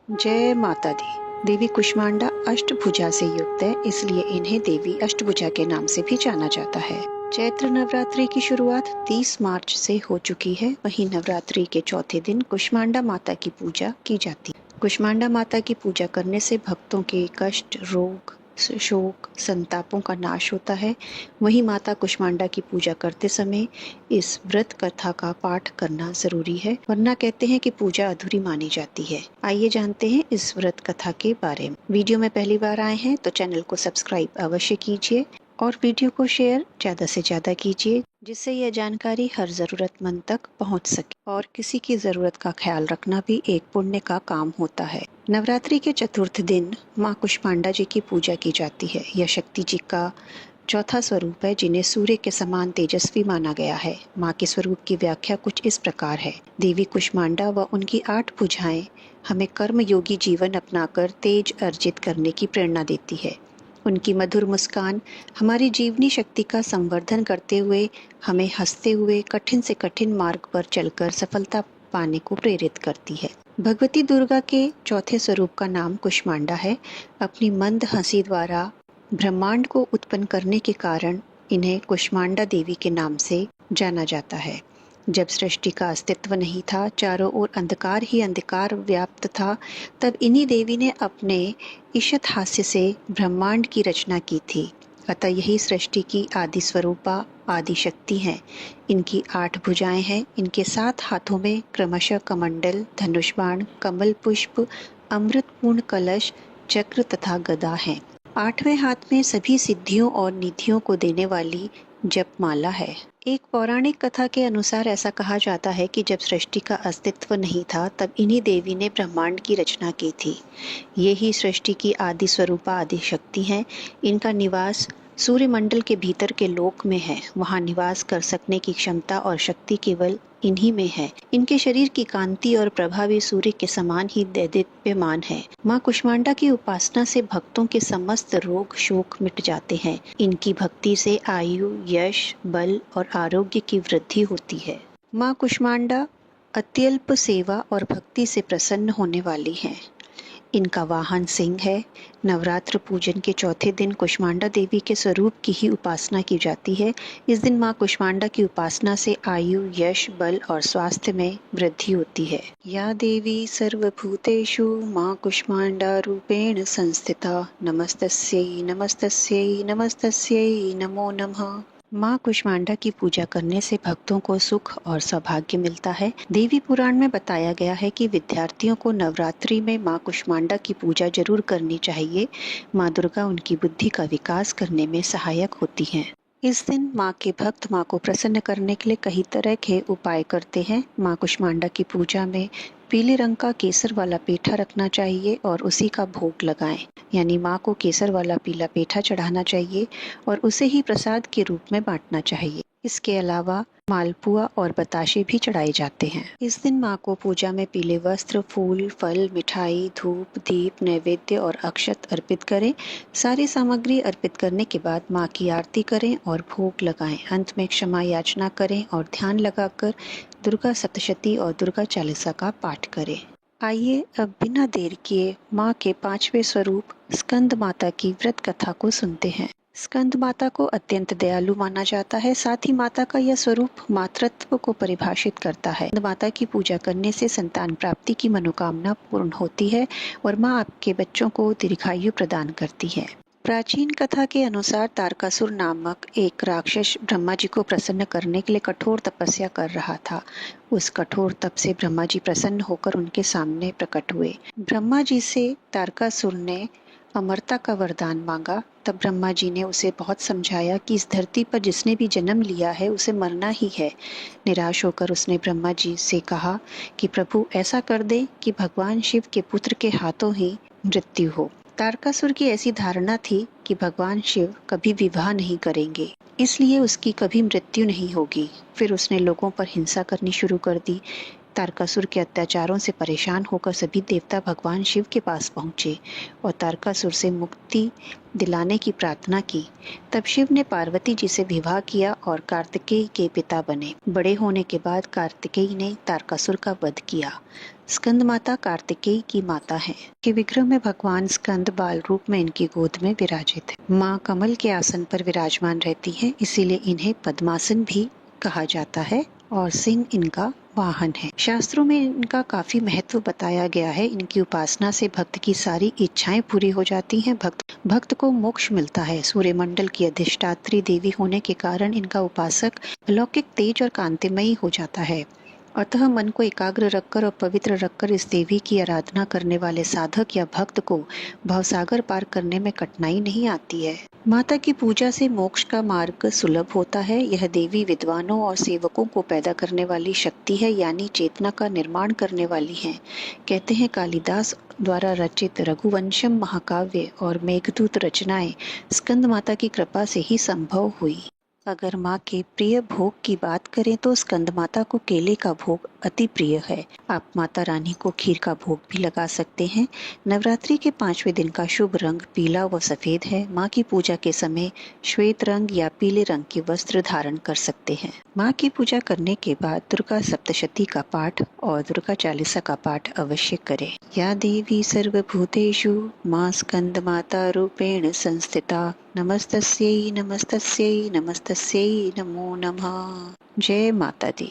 जय माता दी। देवी कुष्मांडा अष्टभुजा से युक्त है, इसलिए इन्हें देवी अष्टभुजा के नाम से भी जाना जाता है। चैत्र नवरात्रि की शुरुआत 30 मार्च से हो चुकी है। वहीं नवरात्रि के चौथे दिन कुष्मांडा माता की पूजा की जाती है। कुष्मांडा माता की पूजा करने से भक्तों के कष्ट, रोग, शोक, संतापों का नाश होता है। वहीं माता कुष्मांडा की पूजा करते समय इस व्रत कथा का पाठ करना जरूरी है, वरना कहते हैं कि पूजा अधूरी मानी जाती है। आइए जानते हैं इस व्रत कथा के बारे में। वीडियो में पहली बार आए हैं तो चैनल को सब्सक्राइब अवश्य कीजिए और वीडियो को शेयर ज्यादा से ज्यादा कीजिए, जिससे यह जानकारी हर जरूरतमंद तक पहुंच सके। और किसी की जरूरत का ख्याल रखना भी एक पुण्य का काम होता है। नवरात्रि के चतुर्थ दिन माँ कुष्मांडा जी की पूजा की जाती है। यह शक्ति जी का चौथा स्वरूप है, जिन्हें सूर्य के समान तेजस्वी माना गया है। माँ के स्वरूप की व्याख्या कुछ इस प्रकार है। देवी कुष्मांडा व उनकी 8 भुजाएं हमें कर्म योगी जीवन अपनाकर तेज अर्जित करने की प्रेरणा देती है। उनकी मधुर मुस्कान हमारी जीवनी शक्ति का संवर्धन करते हुए हमें हंसते हुए कठिन से कठिन मार्ग पर चलकर सफलता पाने को प्रेरित करती है। भगवती दुर्गा के चौथे स्वरूप का नाम कुष्मांडा है। अपनी मंद हंसी द्वारा ब्रह्मांड को उत्पन्न करने के कारण इन्हें कुष्मांडा देवी के नाम से जाना जाता है। जब सृष्टि का अस्तित्व नहीं था, चारों ओर अंधकार ही अंधकार व्याप्त था, तब इन्हीं देवी ने अपने ईशत हास्य से ब्रह्मांड की रचना की थी। अतः यही सृष्टि की आदि स्वरूपा, आदि शक्ति हैं। इनकी 8 भुजाएं हैं। इनके 7 हाथों में क्रमशः कमंडल, धनुष बाण, कमल पुष्प, अमृतपूर्ण कलश, चक्र तथा गदा हैं। 8वें हाथ में सभी सिद्धियों और निधियों को देने वाली जपमाला है। एक पौराणिक कथा के अनुसार ऐसा कहा जाता है कि जब सृष्टि का अस्तित्व नहीं था, तब इन्हीं देवी ने ब्रह्मांड की रचना की थी। ये ही सृष्टि की आदि स्वरूपा, आदि शक्ति हैं। इनका निवास सूर्यमंडल के भीतर के लोक में है। वहां निवास कर सकने की क्षमता और शक्ति केवल इन्हीं में है। इनके शरीर की कांति और प्रभा भी सूर्य के समान ही दैदीप्यमान है। माँ कुष्मांडा की उपासना से भक्तों के समस्त रोग शोक मिट जाते हैं। इनकी भक्ति से आयु, यश, बल और आरोग्य की वृद्धि होती है। माँ कुष्मांडा अत्यल्प सेवा और भक्ति से प्रसन्न होने वाली हैं। इनका वाहन सिंह है। नवरात्र पूजन के चौथे दिन कुष्मांडा देवी के स्वरूप की ही उपासना की जाती है। इस दिन माँ कुष्मांडा की उपासना से आयु, यश, बल और स्वास्थ्य में वृद्धि होती है। या देवी सर्वभूतेषु माँ कुष्मांडा रूपेण संस्थिता, नमस्तस्यै नमस्तस्यै नमस्तस्यै नमो नमः। माँ कुष्मांडा की पूजा करने से भक्तों को सुख और सौभाग्य मिलता है। देवी पुराण में बताया गया है कि विद्यार्थियों को नवरात्रि में माँ कुष्मांडा की पूजा जरूर करनी चाहिए। माँ दुर्गा उनकी बुद्धि का विकास करने में सहायक होती हैं। इस दिन माँ के भक्त माँ को प्रसन्न करने के लिए कई तरह के उपाय करते हैं। माँ कुष्मांडा की पूजा में पीले रंग का केसर वाला पेठा रखना चाहिए और उसी का भोग लगाएं। यानी माँ को केसर वाला पीला पेठा चढ़ाना चाहिए और उसे ही प्रसाद के रूप में बांटना चाहिए। इसके अलावा मालपुआ और बताशे भी चढ़ाए जाते हैं। इस दिन माँ को पूजा में पीले वस्त्र, फूल, फल, मिठाई, धूप, दीप, नैवेद्य और अक्षत अर्पित करें। सारी सामग्री अर्पित करने के बाद माँ की आरती करें और भोग लगाएं। अंत में क्षमा याचना करें और ध्यान लगाकर दुर्गा सप्तशती और दुर्गा चालीसा का पाठ करें। आइए अब बिना देर किए माँ के 5वें स्वरूप स्कंद माता की व्रत कथा को सुनते हैं। स्कंद माता को अत्यंत दयालु माना जाता है। साथ ही माता का यह स्वरूप मातृत्व को परिभाषित करता है। स्कंद माता की पूजा करने से संतान प्राप्ति की मनोकामना पूर्ण होती है और माँ आपके बच्चों को दीर्घायु प्रदान करती है। प्राचीन कथा के अनुसार तारकासुर नामक एक राक्षस ब्रह्मा जी को प्रसन्न करने के लिए कठोर तपस्या कर रहा था। उस कठोर तप से ब्रह्मा जी प्रसन्न होकर उनके सामने प्रकट हुए। ब्रह्मा जी से तारकासुर ने अमरता का वरदान मांगा। तब ब्रह्मा जी ने उसे बहुत समझाया कि इस धरती पर जिसने भी जन्म लिया है उसे मरना ही है। निराश होकर उसने ब्रह्मा जी से कहा कि प्रभु ऐसा कर दे कि भगवान शिव के पुत्र के हाथों ही मृत्यु हो। तारकासुर की ऐसी धारणा थी कि भगवान शिव कभी विवाह नहीं करेंगे, इसलिए उसकी कभी मृत्यु नहीं होगी। फिर उसने लोगों पर हिंसा करनी शुरू कर दी। तारकासुर के अत्याचारों से परेशान होकर सभी देवता भगवान शिव के पास पहुंचे और तारकासुर से मुक्ति दिलाने की प्रार्थना की। तब शिव ने पार्वती जी से विवाह किया और कार्तिकेय के पिता बने। बड़े होने के बाद कार्तिकेय ने तारकासुर का वध किया। स्कंद माता कार्तिकेय की माता है। के विग्रह में भगवान स्कंद बाल रूप में इनकी गोद में विराजित है। माँ कमल के आसन पर विराजमान रहती है, इसीलिए इन्हें पद्मासन भी कहा जाता है और सिंह इनका वाहन है। शास्त्रों में इनका काफी महत्व बताया गया है। इनकी उपासना से भक्त की सारी इच्छाएं पूरी हो जाती हैं। भक्त को मोक्ष मिलता है। सूर्यमंडल की अधिष्ठात्री देवी होने के कारण इनका उपासक अलौकिक तेज और कांतिमयी हो जाता है। अतः मन को एकाग्र रखकर और पवित्र रखकर इस देवी की आराधना करने वाले साधक या भक्त को भवसागर पार करने में कठिनाई नहीं आती है। माता की पूजा से मोक्ष का मार्ग सुलभ होता है। यह देवी विद्वानों और सेवकों को पैदा करने वाली शक्ति है, यानी चेतना का निर्माण करने वाली है। कहते हैं कालिदास द्वारा रचित रघुवंशम महाकाव्य और मेघदूत रचनाएं स्कंद माता की कृपा से ही संभव हुई। अगर माँ के प्रिय भोग की बात करें तो स्कंद माता को केले का भोग अति प्रिय है। आप माता रानी को खीर का भोग भी लगा सकते हैं। नवरात्रि के 5वें दिन का शुभ रंग पीला व सफेद है। माँ की पूजा के समय श्वेत रंग या पीले रंग के वस्त्र धारण कर सकते हैं। माँ की पूजा करने के बाद दुर्गा सप्तशती का पाठ और दुर्गा चालीसा का पाठ अवश्य करें। या देवी सर्वभूतेषु माँ स्कंद माता रूपेण संस्थिता नमस्तस्यै नमस्तस्यै नमस्तस्यै नमो नमः। जय माता दी।